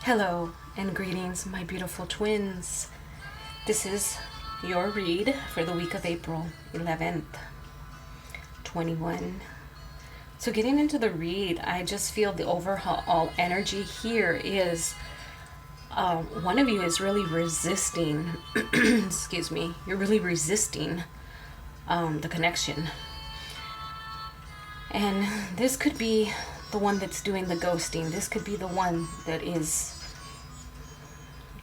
Hello and greetings, my beautiful twins. This is your read for the week of April 11th, 21. So, getting into the read, I just feel the overall energy here is one of you is really resisting, excuse me, you're really resisting the connection. And this could be the one that's doing the ghosting. This could be the one that is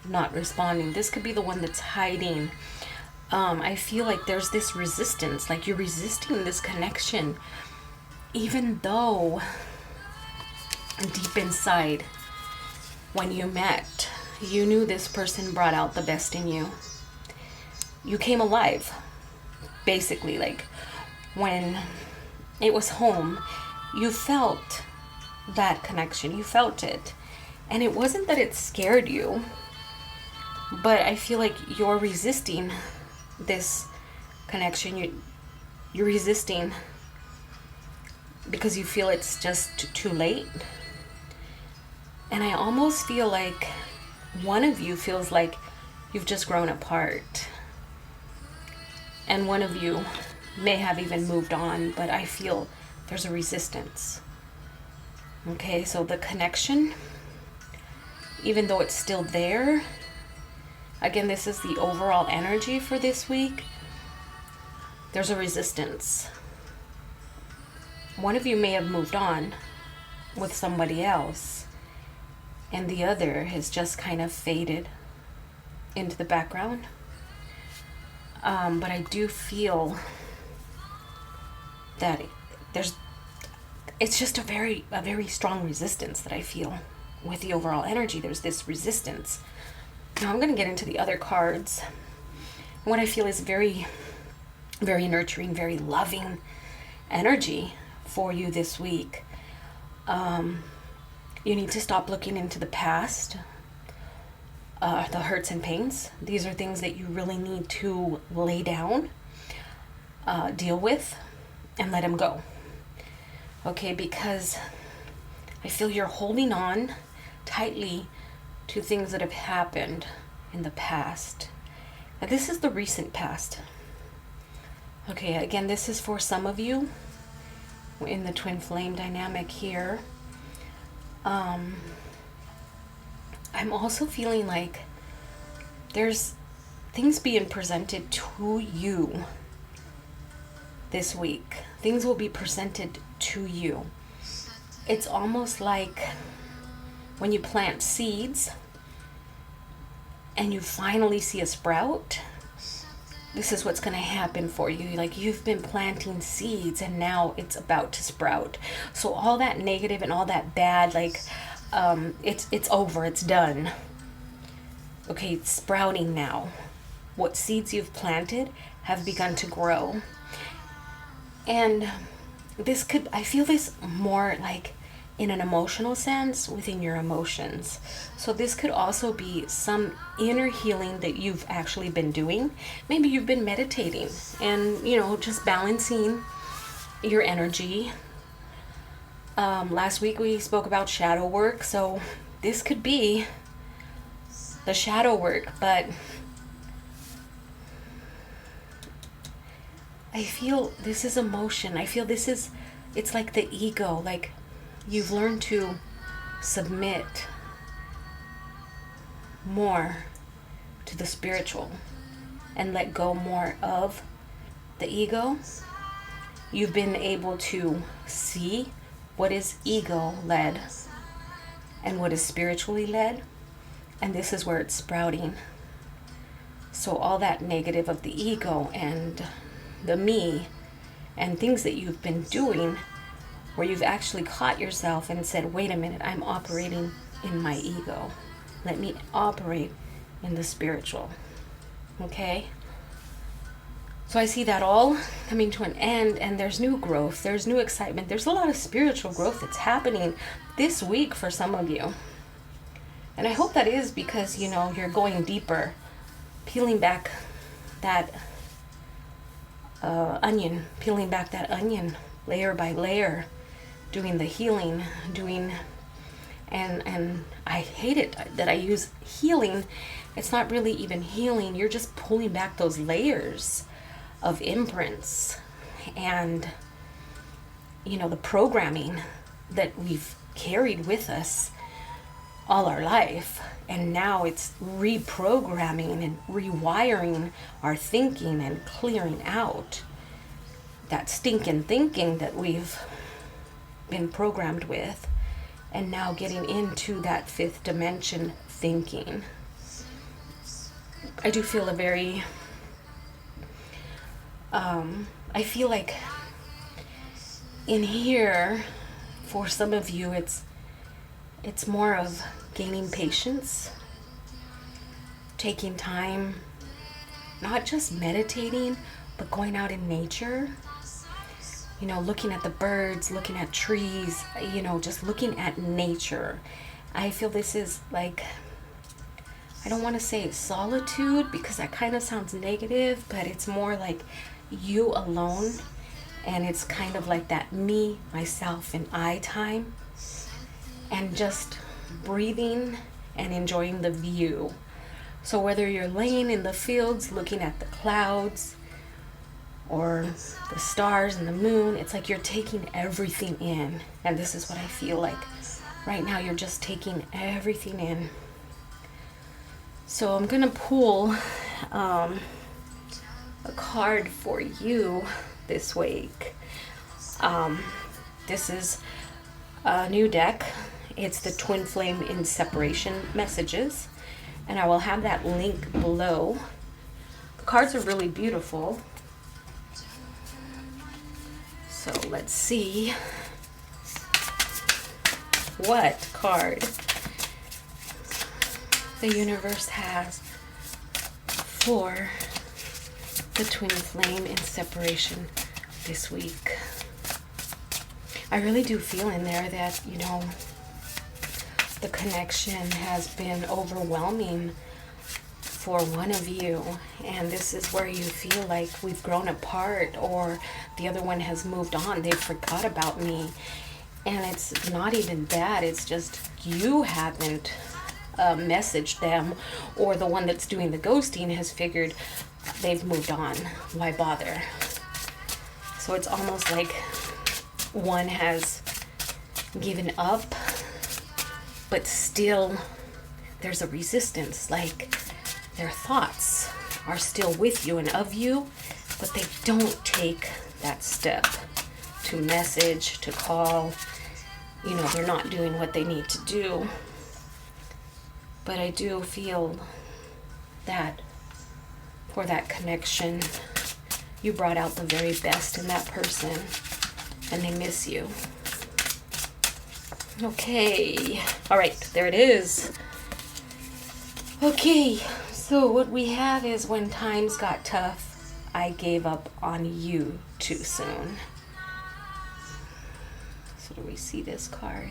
not responding. This could be the one that's hiding. I feel like there's this resistance, like you're resisting this connection, even though deep inside, when you met, you knew this person brought out the best in you. You came alive, basically. Like when it was home, you felt that connection. You felt it. And it wasn't that it scared you, but I feel like you're resisting this connection. You're resisting because you feel it's just too late. And I almost feel like one of you feels like you've just grown apart. And one of you may have even moved on, but I feel there's a resistance. Okay, so the connection, even though it's still there, again, this is the overall energy for this week. There's a resistance. One of you may have moved on with somebody else, and the other has just kind of faded into the background. But I do feel that it's just a very strong resistance that I feel with the overall energy. There's this resistance. Now I'm going to get into the other cards. What I feel is very, very nurturing, very loving energy for you this week. You need to stop looking into the past, the hurts and pains. These are things that you really need to lay down, deal with, and let them go. Okay, because I feel you're holding on tightly to things that have happened in the past. Now, this is the recent past. Okay, again, this is for some of you in the twin flame dynamic here. I'm also feeling like there's things being presented to you this week. Things will be presented to you. It's almost like when you plant seeds and you finally see a sprout. This is what's going to happen for you. Like you've been planting seeds and now it's about to sprout. So all that negative and all that bad, like it's over, it's done. Okay, it's sprouting now. What seeds you've planted have begun to grow. And this could, I feel this more like in an emotional sense within your emotions. So this could also be some inner healing that you've actually been doing. Maybe you've been meditating and, just balancing your energy. Last week we spoke about shadow work. So this could be the shadow work, but I feel this is emotion. I feel it's like the ego, like you've learned to submit more to the spiritual and let go more of the ego. You've been able to see what is ego led and what is spiritually led, and this is where it's sprouting. So all that negative of the ego and the me and things that you've been doing where you've actually caught yourself and said, wait a minute, I'm operating in my ego. Let me operate in the spiritual. Okay? So I see that all coming to an end, and there's new growth, there's new excitement, there's a lot of spiritual growth that's happening this week for some of you. And I hope that is because, you're going deeper, peeling back that onion layer by layer, doing the healing, doing And I hate it that I use healing. It's not really even healing. You're just pulling back those layers of imprints and, the programming that we've carried with us all our life. And now it's reprogramming and rewiring our thinking and clearing out that stinking thinking that we've been programmed with, and now getting into that fifth dimension thinking. I do feel I feel like in here, for some of you, it's more of gaining patience, taking time, not just meditating, but going out in nature, looking at the birds, looking at trees, just looking at nature. I feel this is like, I don't want to say solitude because that kind of sounds negative, but it's more like you alone. And it's kind of like that me, myself, and I time. And just breathing and enjoying the view. So whether you're laying in the fields looking at the clouds or the stars and the moon, it's like you're taking everything in. And this is what I feel like right now. You're just taking everything in. So I'm gonna pull a card for you this week. This is a new deck. It's the Twin Flame in Separation Messages, and I will have that link below. The cards are really beautiful. So let's see what card the universe has for the Twin Flame in Separation this week. I really do feel in there that, the connection has been overwhelming for one of you, and this is where you feel like we've grown apart, or the other one has moved on, they forgot about me. And it's not even that, it's just you haven't messaged them, or the one that's doing the ghosting has figured they've moved on, why bother? So it's almost like one has given up, but still there's a resistance, like their thoughts are still with you and of you, but they don't take that step to message, to call. They're not doing what they need to do. But I do feel that for that connection, you brought out the very best in that person, and they miss you. Okay, all right, there it is. Okay, so what we have is, when times got tough, I gave up on you too soon. So do we see this card?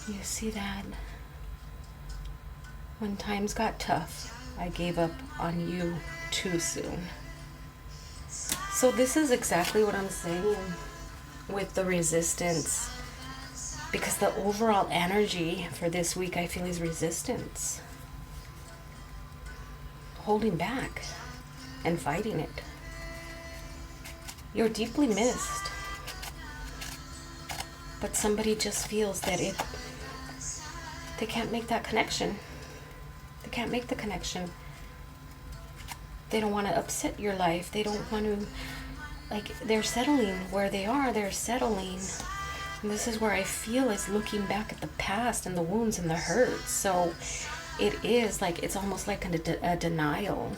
You see that? When times got tough, I gave up on you too soon. So this is exactly what I'm saying with the resistance, because the overall energy for this week, I feel, is resistance. Holding back and fighting it. You're deeply missed, but somebody just feels that they can't make that connection. They can't make the connection. They don't want to upset your life. They don't want to, they're settling where they are. They're settling. And this is where I feel is looking back at the past and the wounds and the hurts. So it is it's almost like a denial.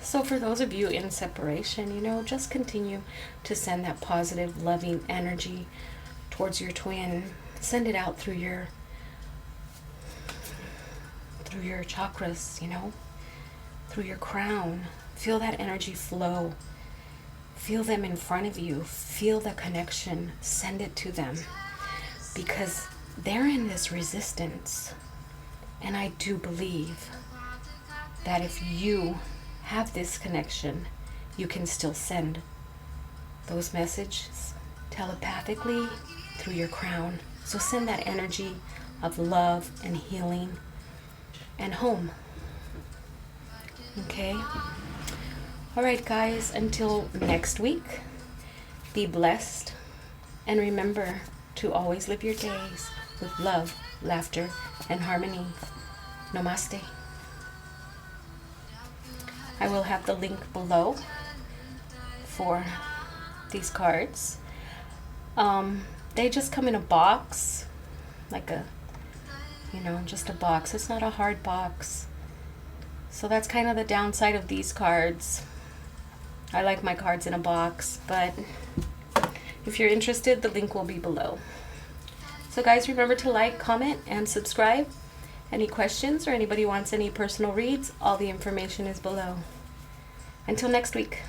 So for those of you in separation, just continue to send that positive, loving energy towards your twin. Send it out through your chakras, through your crown. Feel that energy flow. Feel them in front of you. Feel the connection. Send it to them, because they're in this resistance. And I do believe that if you have this connection, you can still send those messages telepathically, through your crown. So send that energy of love and healing and home. Okay? All right, guys, until next week, be blessed. And remember to always live your days with love, laughter, and harmony. Namaste. I will have the link below for these cards. They just come in a box, like a, just a box. It's not a hard box. So that's kind of the downside of these cards. I like my cards in a box, but if you're interested, the link will be below. So guys, remember to like, comment, and subscribe. Any questions or anybody wants any personal reads, all the information is below. Until next week.